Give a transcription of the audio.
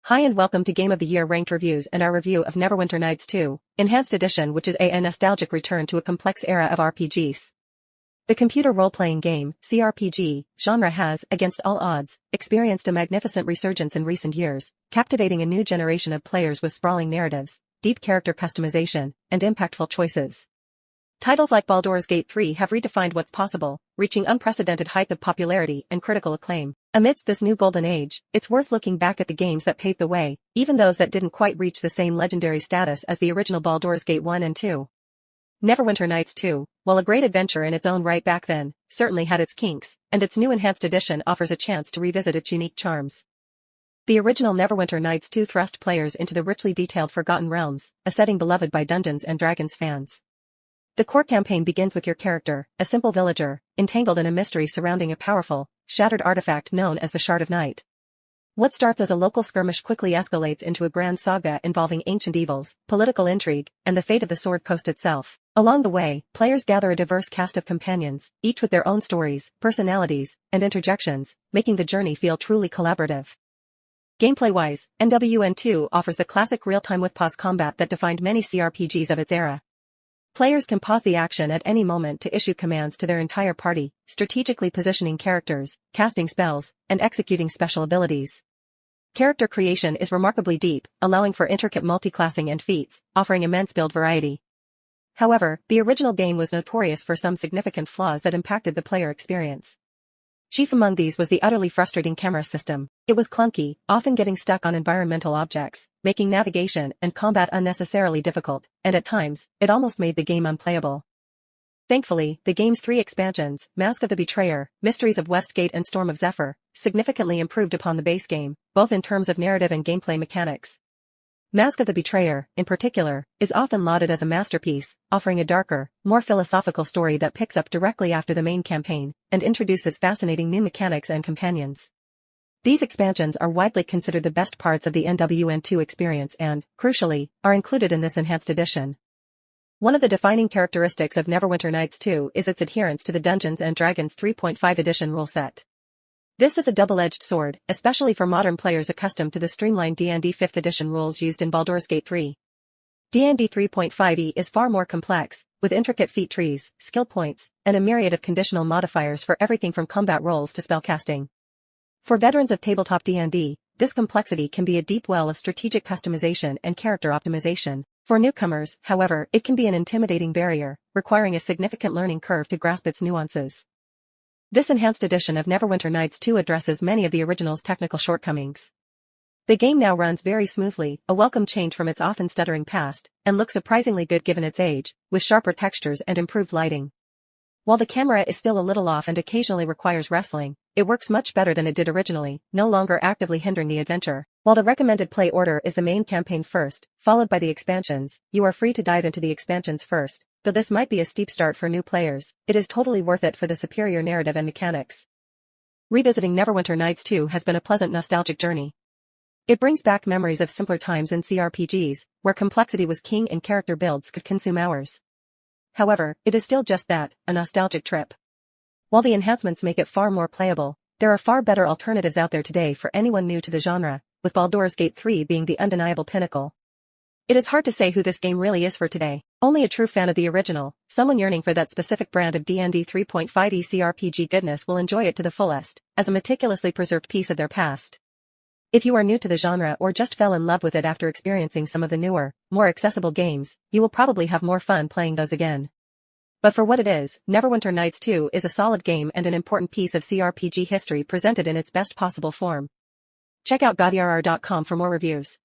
Hi and welcome to Game of the Year Ranked Reviews and our review of Neverwinter Nights 2, Enhanced Edition, which is a nostalgic return to a complex era of RPGs. The computer role-playing game, CRPG, genre has, against all odds, experienced a magnificent resurgence in recent years, captivating a new generation of players with sprawling narratives, deep character customization, and impactful choices. Titles like Baldur's Gate 3 have redefined what's possible, reaching unprecedented heights of popularity and critical acclaim. Amidst this new golden age, it's worth looking back at the games that paved the way, even those that didn't quite reach the same legendary status as the original Baldur's Gate 1 and 2. Neverwinter Nights 2, while a great adventure in its own right back then, certainly had its kinks, and its new enhanced edition offers a chance to revisit its unique charms. The original Neverwinter Nights 2 thrust players into the richly detailed Forgotten Realms, a setting beloved by Dungeons & Dragons fans. The core campaign begins with your character, a simple villager, entangled in a mystery surrounding a powerful, shattered artifact known as the Shard of Night. What starts as a local skirmish quickly escalates into a grand saga involving ancient evils, political intrigue, and the fate of the Sword Coast itself. Along the way, players gather a diverse cast of companions, each with their own stories, personalities, and interjections, making the journey feel truly collaborative. Gameplay-wise, NWN2 offers the classic real-time with-pause combat that defined many CRPGs of its era. Players can pause the action at any moment to issue commands to their entire party, strategically positioning characters, casting spells, and executing special abilities. Character creation is remarkably deep, allowing for intricate multiclassing and feats, offering immense build variety. However, the original game was notorious for some significant flaws that impacted the player experience. Chief among these was the utterly frustrating camera system. It was clunky, often getting stuck on environmental objects, making navigation and combat unnecessarily difficult, and at times, it almost made the game unplayable. Thankfully, the game's 3 expansions, Mask of the Betrayer, Mysteries of Westgate and Storm of Zephyr, significantly improved upon the base game, both in terms of narrative and gameplay mechanics. Mask of the Betrayer, in particular, is often lauded as a masterpiece, offering a darker, more philosophical story that picks up directly after the main campaign, and introduces fascinating new mechanics and companions. These expansions are widely considered the best parts of the NWN2 experience and, crucially, are included in this enhanced edition. One of the defining characteristics of Neverwinter Nights 2 is its adherence to the Dungeons & Dragons 3.5 edition rule set. This is a double-edged sword, especially for modern players accustomed to the streamlined D&D 5th edition rules used in Baldur's Gate 3. D&D 3.5e is far more complex, with intricate feat trees, skill points, and a myriad of conditional modifiers for everything from combat rolls to spellcasting. For veterans of tabletop D&D, this complexity can be a deep well of strategic customization and character optimization. For newcomers, however, it can be an intimidating barrier, requiring a significant learning curve to grasp its nuances. This enhanced edition of Neverwinter Nights 2 addresses many of the original's technical shortcomings. The game now runs very smoothly, a welcome change from its often stuttering past, and looks surprisingly good given its age, with sharper textures and improved lighting. While the camera is still a little off and occasionally requires wrestling, it works much better than it did originally, no longer actively hindering the adventure. While the recommended play order is the main campaign first, followed by the expansions, you are free to dive into the expansions first. Though this might be a steep start for new players, it is totally worth it for the superior narrative and mechanics. Revisiting Neverwinter Nights 2 has been a pleasant nostalgic journey. It brings back memories of simpler times in CRPGs, where complexity was king and character builds could consume hours. However, it is still just that, a nostalgic trip. While the enhancements make it far more playable, there are far better alternatives out there today for anyone new to the genre, with Baldur's Gate 3 being the undeniable pinnacle. It is hard to say who this game really is for today. Only a true fan of the original, someone yearning for that specific brand of D&D 3.5e CRPG goodness will enjoy it to the fullest, as a meticulously preserved piece of their past. If you are new to the genre or just fell in love with it after experiencing some of the newer, more accessible games, you will probably have more fun playing those again. But for what it is, Neverwinter Nights 2 is a solid game and an important piece of CRPG history presented in its best possible form. Check out GOTYRR.com for more reviews.